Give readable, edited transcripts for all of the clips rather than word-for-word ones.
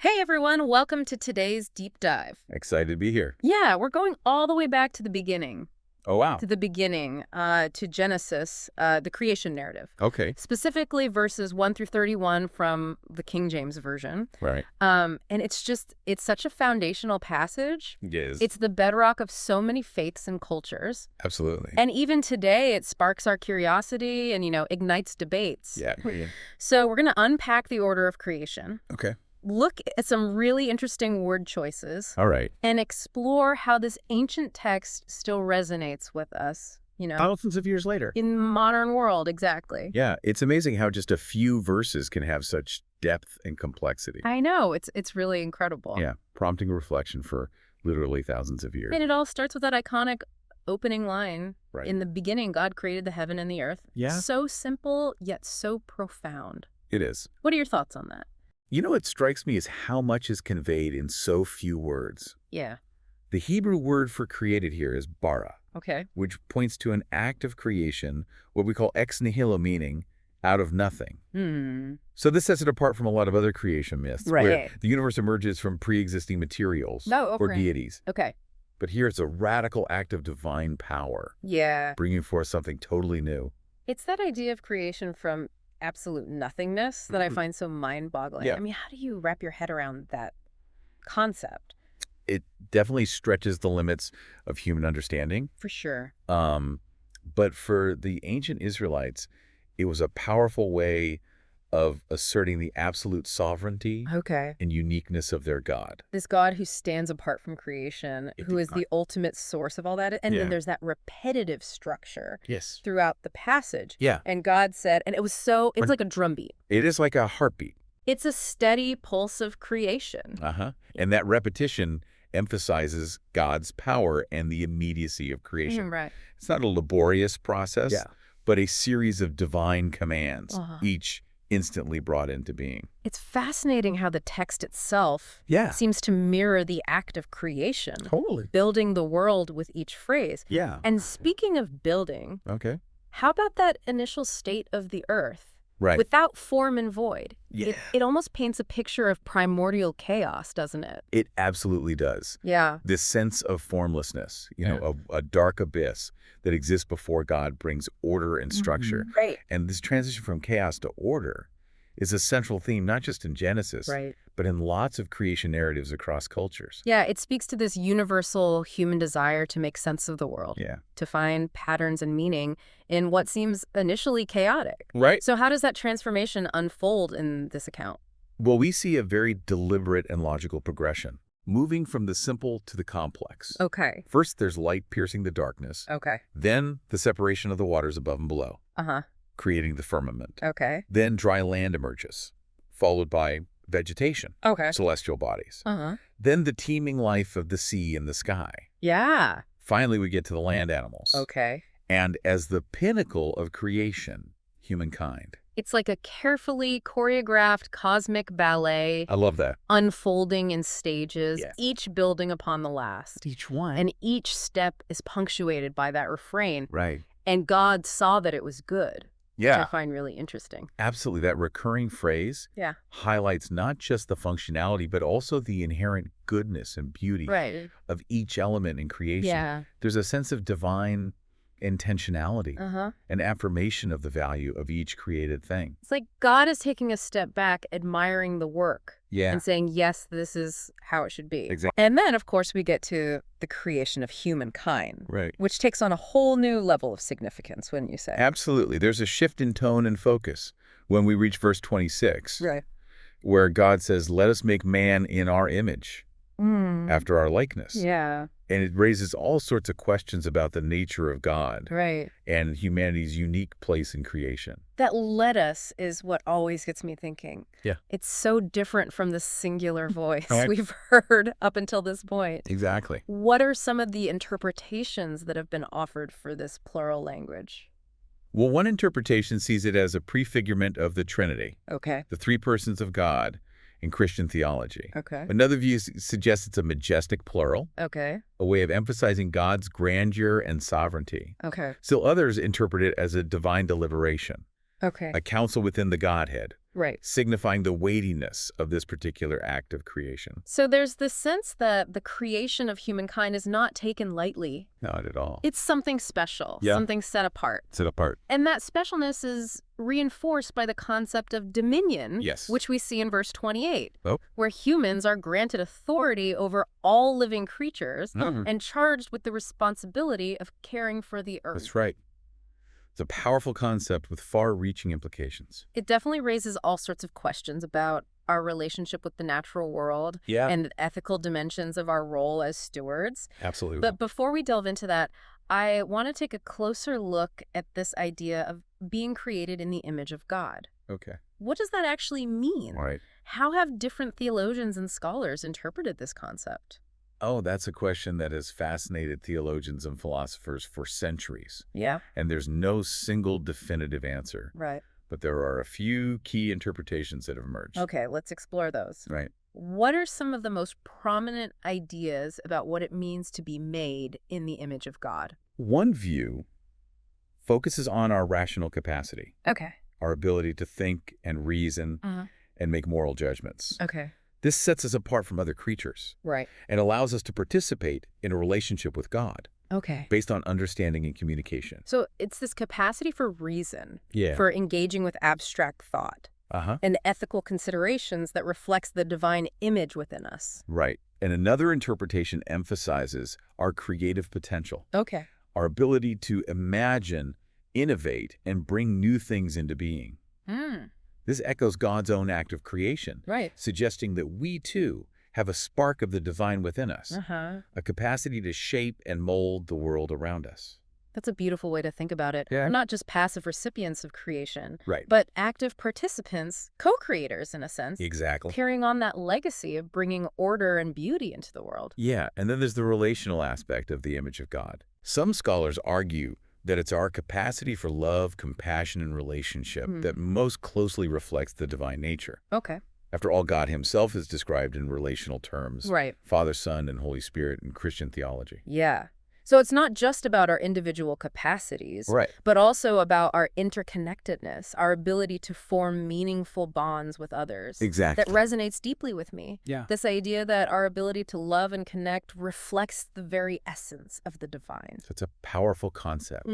Hey everyone, welcome to today's deep dive. Excited to be here. Yeah, we're going all the way back to the beginning, Oh, wow. to Genesis, the creation narrative, Okay. specifically verses 1 through 31 from the King James Version. Right. And it's such a foundational passage. Yes. It's the bedrock of so many faiths and cultures. Absolutely. And even today, it sparks our curiosity and, ignites debates. Yeah. So we're going to unpack the order of creation. Okay. Look at some really interesting word choices All right. and explore how this ancient text still resonates with us, Thousands of years later. in the modern world. Exactly. Yeah. It's amazing how just a few verses can have such depth and complexity. I know. It's really incredible. Yeah. Prompting reflection for literally thousands of years. And it all starts with that iconic opening line. Right. In the beginning, God created the heaven and the earth. Yeah. So simple, yet so profound. It is. What are your thoughts on that? You know what strikes me is how much is conveyed in so few words. Yeah. The Hebrew word for created here is bara, Okay. which points to an act of creation, what we call ex nihilo, meaning out of nothing. So this sets it apart from a lot of other creation myths, where Right. the universe emerges from pre-existing materials No, or okay. deities. Okay. But here it's a radical act of divine power, Yeah. bringing forth something totally new. It's that idea of creation from absolute nothingness that I Mhm. find so mind-boggling. Yeah. I mean, how do you wrap your head around that concept? It definitely stretches the limits of human understanding. For sure. But for the ancient Israelites, it was a powerful way of asserting the absolute sovereignty Okay. and uniqueness of their God. This God who stands apart from creation, It who did is not. the ultimate source of all that. And Yeah. then there's that repetitive structure Yes. throughout the passage. Yeah. And God said, and it was so, it's like a drumbeat. It is like a heartbeat. It's a steady pulse of creation. And that repetition emphasizes God's power and the immediacy of creation. Right. It's not a laborious process, Yeah. but a series of divine commands, Uh-huh. each instantly brought into being. It's fascinating how the text itself Yeah. seems to mirror the act of creation. Totally. Building the world with each phrase. Yeah. And speaking of building, Okay. how about that initial state of the earth? Right. Without form and void. Yeah. It almost paints a picture of primordial chaos, doesn't it? It absolutely does. Yeah. This sense of formlessness, Yeah. a dark abyss that exists before God brings order and structure. Right. And this transition from chaos to order is a central theme, not just in Genesis, Right. but in lots of creation narratives across cultures. Yeah, it speaks to this universal human desire to make sense of the world. Yeah. To find patterns and meaning in what seems initially chaotic. Right. So how does that transformation unfold in this account? Well, we see a very deliberate and logical progression, moving from the simple to the complex. Okay. First, there's light piercing the darkness. Okay. Then, the separation of the waters above and below, Uh-huh. creating the firmament. Okay. Then, dry land emerges, followed by vegetation, Okay. celestial bodies. Uh-huh. Then, the teeming life of the sea and the sky. Yeah. Finally, we get to the land animals. Okay. And as the pinnacle of creation, humankind. It's like a carefully choreographed cosmic ballet I love that. unfolding in stages, Yes. each building upon the last. Each one. And each step is punctuated by that refrain. Right. And God saw that it was good, which I Yeah, find really interesting. absolutely. That recurring phrase Yeah. highlights not just the functionality, but also the inherent goodness and beauty Right. of each element in creation. Yeah. There's a sense of divine intentionality, Uh-huh. an affirmation of the value of each created thing. It's like God is taking a step back, admiring the work Yeah, and saying, yes, this is how it should be. exactly. And then, of course, we get to the creation of humankind, Right. which takes on a whole new level of significance, wouldn't you say? Absolutely. There's a shift in tone and focus when we reach verse 26, Right. where God says, let us make man in our image, after our likeness. Yeah, And it raises all sorts of questions about the nature of God right. and humanity's unique place in creation. That "let us" is what always gets me thinking. Yeah. It's so different from the singular voice Right. we've heard up until this point. Exactly. What are some of the interpretations that have been offered for this plural language? Well, one interpretation sees it as a prefigurement of the Trinity, Okay. the three persons of God in Christian theology. Okay. Another view suggests it's a majestic plural, Okay. a way of emphasizing God's grandeur and sovereignty. Okay. Still others interpret it as a divine deliberation, Okay. a council within the Godhead, Right. signifying the weightiness of this particular act of creation. So there's this sense that the creation of humankind is not taken lightly. Not at all. It's something special, Yeah. something set apart. Set apart. And that specialness is reinforced by the concept of dominion, Yes. which we see in verse 28, Oh. where humans are granted authority over all living creatures Mhm. and charged with the responsibility of caring for the earth. That's right. It's a powerful concept with far-reaching implications. It definitely raises all sorts of questions about our relationship with the natural world Yeah. and the ethical dimensions of our role as stewards. Absolutely. But before we delve into that, I want to take a closer look at this idea of being created in the image of God. Okay. What does that actually mean? All right. How have different theologians and scholars interpreted this concept? Oh, that's a question that has fascinated theologians and philosophers for centuries. Yeah. And there's no single definitive answer. Right. But there are a few key interpretations that have emerged. Okay, let's explore those. Right. What are some of the most prominent ideas about what it means to be made in the image of God? One view focuses on our rational capacity, Okay. our ability to think and reason Uh-huh. and make moral judgments. Okay. This sets us apart from other creatures Right. and allows us to participate in a relationship with God Okay. based on understanding and communication. So it's this capacity for reason, Yeah. for engaging with abstract thought, Uh-huh. and ethical considerations that reflects the divine image within us. Right. And another interpretation emphasizes our creative potential, Okay. our ability to imagine, innovate, and bring new things into being. This echoes God's own act of creation, Right. suggesting that we, too, have a spark of the divine within us, Uh-huh. a capacity to shape and mold the world around us. That's a beautiful way to think about it. Yeah. We're not just passive recipients of creation, Right. but active participants, co-creators in a sense, Exactly. carrying on that legacy of bringing order and beauty into the world. Yeah, and then there's the relational aspect of the image of God. Some scholars argue that it's our capacity for love, compassion, and relationship that most closely reflects the divine nature. Okay. After all, God himself is described in relational terms. Right. Father, Son, and Holy Spirit in Christian theology. Yeah. So it's not just about our individual capacities, Right. but also about our interconnectedness, our ability to form meaningful bonds with others. Exactly. That resonates deeply with me. Yeah. This idea that our ability to love and connect reflects the very essence of the divine. So it's a powerful concept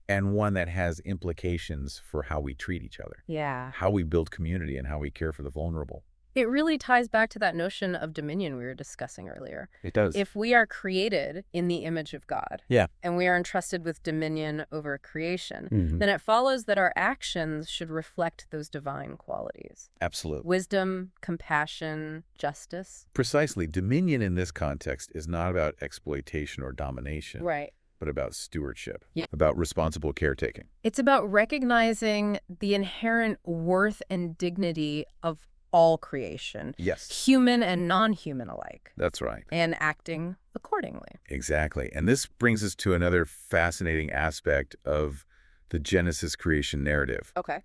and one that has implications for how we treat each other, Yeah. how we build community, and how we care for the vulnerable. It really ties back to that notion of dominion we were discussing earlier. It does. If we are created in the image of God, Yeah. and we are entrusted with dominion over creation, Mhm. then it follows that our actions should reflect those divine qualities. Absolutely. Wisdom, compassion, justice. Precisely. Dominion in this context is not about exploitation or domination, Right. but about stewardship, Yeah. about responsible caretaking. It's about recognizing the inherent worth and dignity of all creation, Yes, human and non-human alike, that's right. and acting accordingly. Exactly. And this brings us to another fascinating aspect of the Genesis creation narrative, Okay.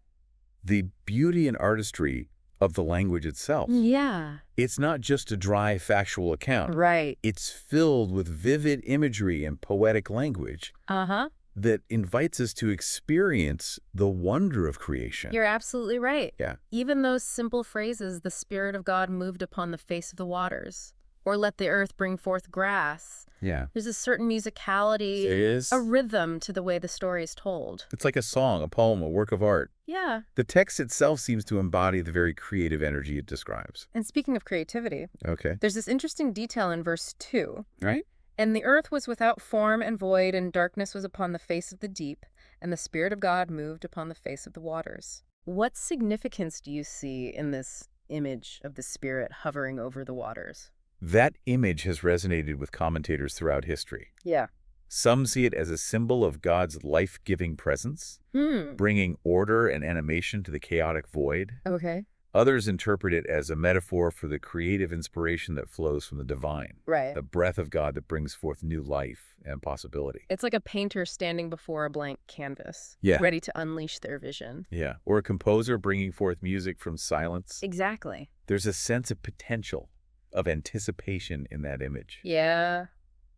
the beauty and artistry of the language itself. Yeah. It's not just a dry factual account. Right. It's filled with vivid imagery and poetic language Uh-huh. that invites us to experience the wonder of creation. You're absolutely right. Yeah. Even those simple phrases, the Spirit of God moved upon the face of the waters, or let the earth bring forth grass. Yeah. There's a certain musicality, There is. a rhythm to the way the story is told. It's like a song, a poem, a work of art. Yeah. The text itself seems to embody the very creative energy it describes. And speaking of creativity, Okay. there's this interesting detail in verse 2. Right? And the earth was without form and void, and darkness was upon the face of the deep, and the Spirit of God moved upon the face of the waters. What significance do you see in this image of the Spirit hovering over the waters? That image has resonated with commentators throughout history. Yeah. Some see it as a symbol of God's life-giving presence, bringing order and animation to the chaotic void. Okay. Others interpret it as a metaphor for the creative inspiration that flows from the divine, Right. the breath of God that brings forth new life and possibility. It's like a painter standing before a blank canvas, Yeah. ready to unleash their vision. Yeah. Or a composer bringing forth music from silence. Exactly. There's a sense of potential, of anticipation in that image. Yeah.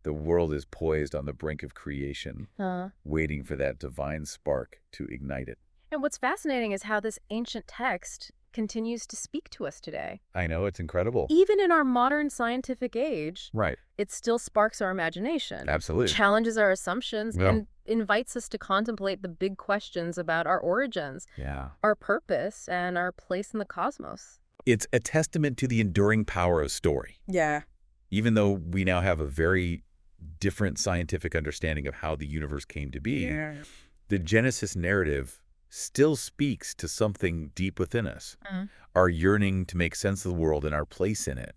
The world is poised on the brink of creation, waiting for that divine spark to ignite it. And what's fascinating is how this ancient text continues to speak to us today. I know, it's incredible. Even in our modern scientific age, Right. it still sparks our imagination, Absolutely. challenges our assumptions, Yeah. and invites us to contemplate the big questions about our origins, Yeah. our purpose, and our place in the cosmos. It's a testament to the enduring power of story. Yeah. Even though we now have a very different scientific understanding of how the universe came to be, the Genesis narrative still speaks to something deep within us, our yearning to make sense of the world and our place in it.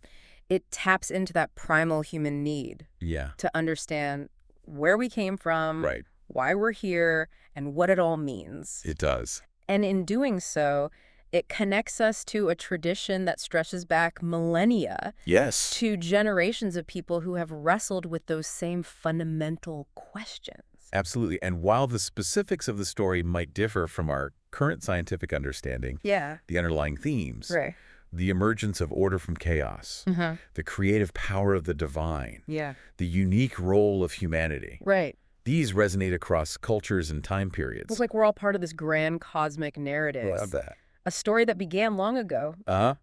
It taps into that primal human need Yeah. to understand where we came from, Right. why we're here, and what it all means. It does. And in doing so, it connects us to a tradition that stretches back millennia Yes. to generations of people who have wrestled with those same fundamental questions. Absolutely. And while the specifics of the story might differ from our current scientific understanding, Yeah. the underlying themes, Right. the emergence of order from chaos, the creative power of the divine, Yeah. the unique role of humanity, Right. these resonate across cultures and time periods. It's like we're all part of this grand cosmic narrative. Love that. A story that began long ago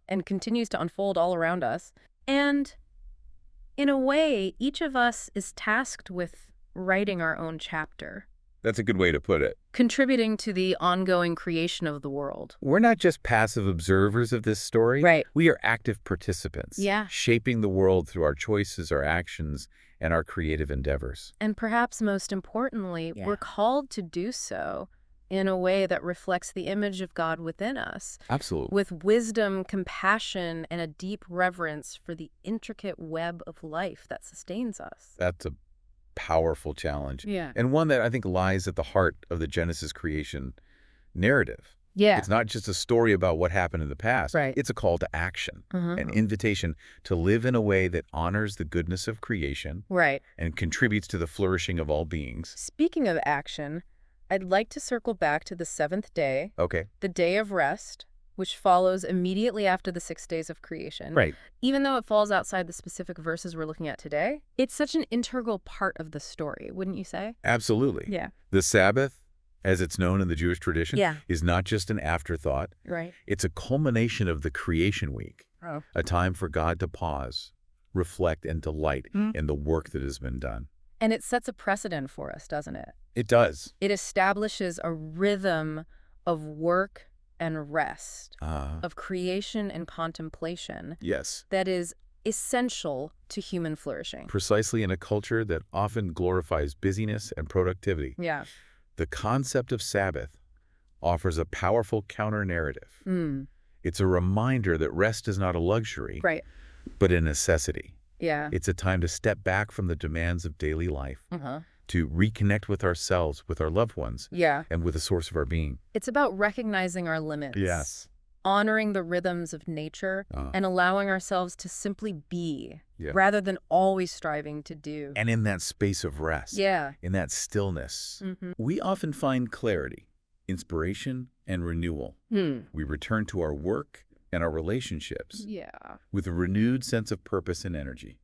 and continues to unfold all around us. And in a way, each of us is tasked with writing our own chapter, That's a good way to put it. contributing to the ongoing creation of the world. We're not just passive observers of this story. Right. We are active participants. Yeah. Shaping the world through our choices, our actions, and our creative endeavors. And perhaps most importantly, we're called to do so in a way that reflects the image of God within us, Absolutely. with wisdom, compassion, and a deep reverence for the intricate web of life that sustains us. That's a powerful challenge. Yeah. And one that I think lies at the heart of the Genesis creation narrative. Yeah. It's not just a story about what happened in the past. Right. It's a call to action, Uh-huh. an invitation to live in a way that honors the goodness of creation Right. and contributes to the flourishing of all beings. Speaking of action, I'd like to circle back to the seventh day, Okay. the day of rest, which follows immediately after the 6 days of creation. Right. Even though it falls outside the specific verses we're looking at today, it's such an integral part of the story, wouldn't you say? Absolutely. Yeah. The Sabbath, as it's known in the Jewish tradition, Yeah. is not just an afterthought. Right. It's a culmination of the creation week, Oh. a time for God to pause, reflect, and delight in the work that has been done. And it sets a precedent for us, doesn't it? It does. It establishes a rhythm of work and rest, of creation and contemplation Yes. that is essential to human flourishing. Precisely in a culture that often glorifies busyness and productivity, Yeah. the concept of Sabbath offers a powerful counter-narrative. It's a reminder that rest is not a luxury, Right. but a necessity. Yeah. It's a time to step back from the demands of daily life, Uh-huh. to reconnect with ourselves, with our loved ones, Yeah. and with the source of our being. It's about recognizing our limits. Honoring the rhythms of nature and allowing ourselves to simply be rather than always striving to do. And in that space of rest, Yeah. in that stillness, we often find clarity, inspiration, and renewal. We return to our work and our relationships Yeah. with a renewed sense of purpose and energy.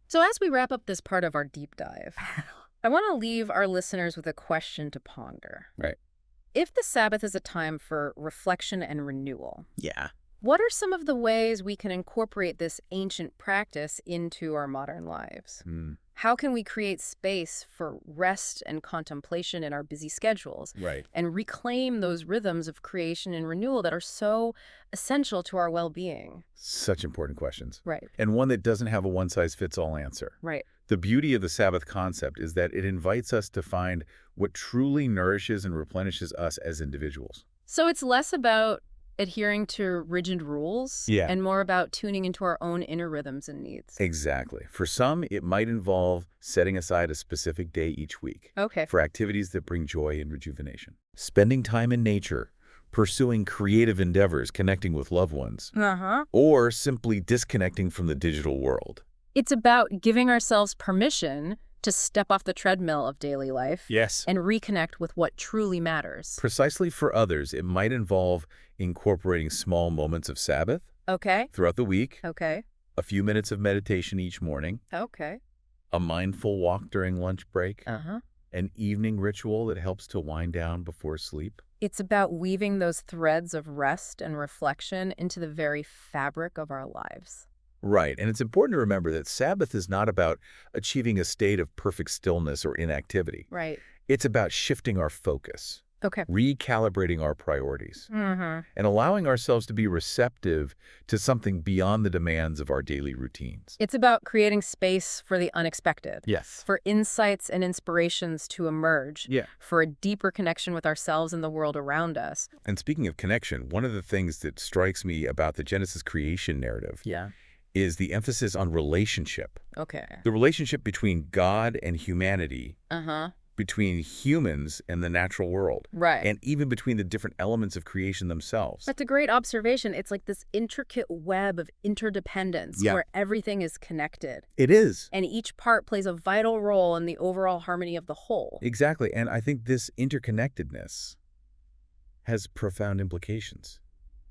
So as we wrap up this part of our deep dive, I want to leave our listeners with a question to ponder. Right. If the Sabbath is a time for reflection and renewal, Yeah. what are some of the ways we can incorporate this ancient practice into our modern lives? How can we create space for rest and contemplation in our busy schedules Right. and reclaim those rhythms of creation and renewal that are so essential to our well-being? Such important questions. Right. And one that doesn't have a one-size-fits-all answer. Right. The beauty of the Sabbath concept is that it invites us to find what truly nourishes and replenishes us as individuals. So it's less about adhering to rigid rules and more about tuning into our own inner rhythms and needs. Exactly. For some, it might involve setting aside a specific day each week Okay. for activities that bring joy and rejuvenation. Spending time in nature, pursuing creative endeavors, connecting with loved ones, or simply disconnecting from the digital world. It's about giving ourselves permission to step off the treadmill of daily life and reconnect with what truly matters. Precisely for others, it might involve incorporating small moments of Sabbath Okay. throughout the week, Okay. a few minutes of meditation each morning, Okay. a mindful walk during lunch break, An evening ritual that helps to wind down before sleep. It's about weaving those threads of rest and reflection into the very fabric of our lives. Right, and it's important to remember that Sabbath is not about achieving a state of perfect stillness or inactivity. Right. It's about shifting our focus, Okay. recalibrating our priorities, Mm-hmm. and allowing ourselves to be receptive to something beyond the demands of our daily routines. It's about creating space for the unexpected, Yes. for insights and inspirations to emerge, Yeah. for a deeper connection with ourselves and the world around us. And speaking of connection, one of the things that strikes me about the Genesis creation narrative is the emphasis on relationship. Okay. The relationship between God and humanity, Uh-huh. between humans and the natural world, Right. and even between the different elements of creation themselves. That's a great observation. It's like this intricate web of interdependence Yeah. where everything is connected. It is. And each part plays a vital role in the overall harmony of the whole. Exactly. And I think this interconnectedness has profound implications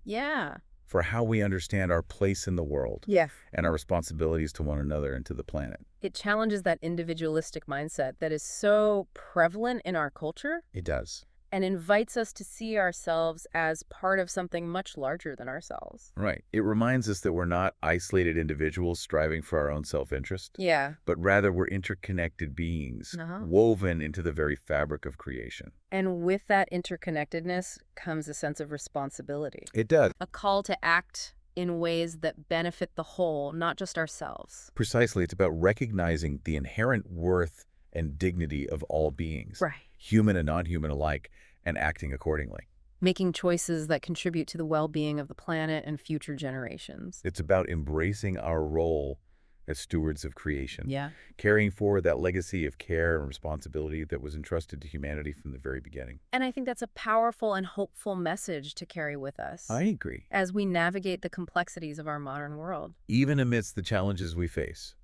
Yeah. for how we understand our place in the world Yes. and our responsibilities to one another and to the planet. It challenges that individualistic mindset that is so prevalent in our culture It does. and invites us to see ourselves as part of something much larger than ourselves. Right. It reminds us that we're not isolated individuals striving for our own self-interest, Yeah. but rather we're interconnected beings Uh-huh. woven into the very fabric of creation. And with that interconnectedness comes a sense of responsibility, It does. a call to act in ways that benefit the whole, not just ourselves. Precisely. It's about recognizing the inherent worth and dignity of all beings, Right. human and non-human alike, and acting accordingly. Making choices that contribute to the well-being of the planet and future generations. It's about embracing our role as stewards of creation, Yeah. carrying forward that legacy of care and responsibility that was entrusted to humanity from the very beginning. And I think that's a powerful and hopeful message to carry with us I agree. as we navigate the complexities of our modern world. Even amidst the challenges we face,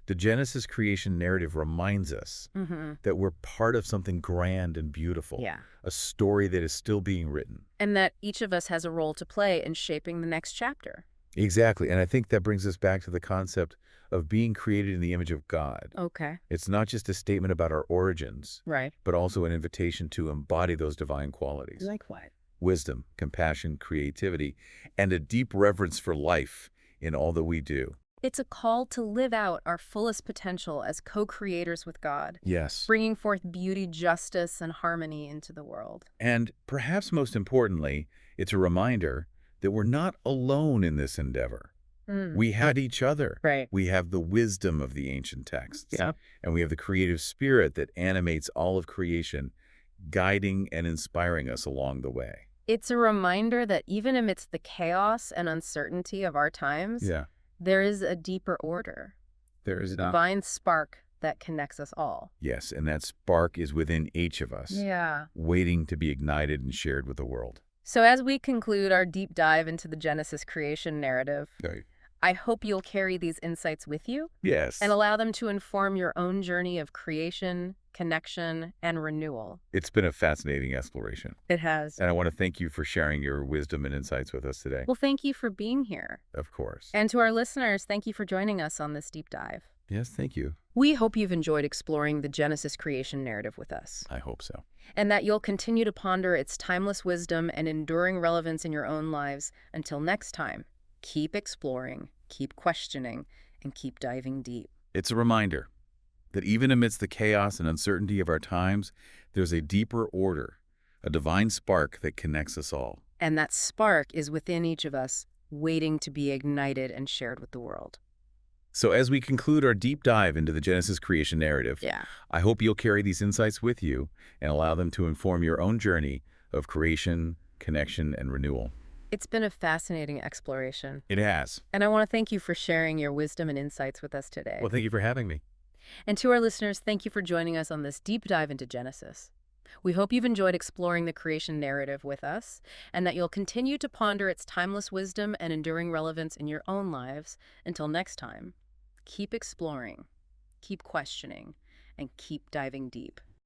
the Genesis creation narrative reminds us Mm-hmm. that we're part of something grand and beautiful, Yeah. a story that is still being written. And that each of us has a role to play in shaping the next chapter. Exactly, and I think that brings us back to the concept of being created in the image of God. Okay. It's not just a statement about our origins, Right. but also an invitation to embody those divine qualities. Like what? Wisdom, compassion, creativity, and a deep reverence for life in all that we do. It's a call to live out our fullest potential as co-creators with God, Yes. bringing forth beauty, justice, and harmony into the world. And perhaps most importantly, it's a reminder that we're not alone in this endeavor. We had each other. Right. We have the wisdom of the ancient texts. Yeah. And we have the creative spirit that animates all of creation, guiding and inspiring us along the way. It's a reminder that even amidst the chaos and uncertainty of our times, Yeah. there is a deeper order, There is divine spark that connects us all. Yes, and that spark is within each of us, Yeah. waiting to be ignited and shared with the world. So as we conclude our deep dive into the Genesis creation narrative, I hope you'll carry these insights with you Yes. and allow them to inform your own journey of creation, connection, and renewal. It's been a fascinating exploration. It has. And I want to thank you for sharing your wisdom and insights with us today. Well, thank you for being here. Of course. And to our listeners, thank you for joining us on this deep dive. Yes, thank you. We hope you've enjoyed exploring the Genesis creation narrative with us, I hope so. and that you'll continue to ponder its timeless wisdom and enduring relevance in your own lives. Until next time, keep exploring, keep questioning, and keep diving deep. It's a reminder that even amidst the chaos and uncertainty of our times, there's a deeper order, a divine spark that connects us all. And that spark is within each of us, waiting to be ignited and shared with the world. So as we conclude our deep dive into the Genesis creation narrative, Yeah. I hope you'll carry these insights with you and allow them to inform your own journey of creation, connection, and renewal. It's been a fascinating exploration, It has. and I want to thank you for sharing your wisdom and insights with us today. Well, thank you for having me. And to our listeners, thank you for joining us on this deep dive into Genesis. We hope you've enjoyed exploring the creation narrative with us, and that you'll continue to ponder its timeless wisdom and enduring relevance in your own lives. Until next time, keep exploring, keep questioning, and keep diving deep.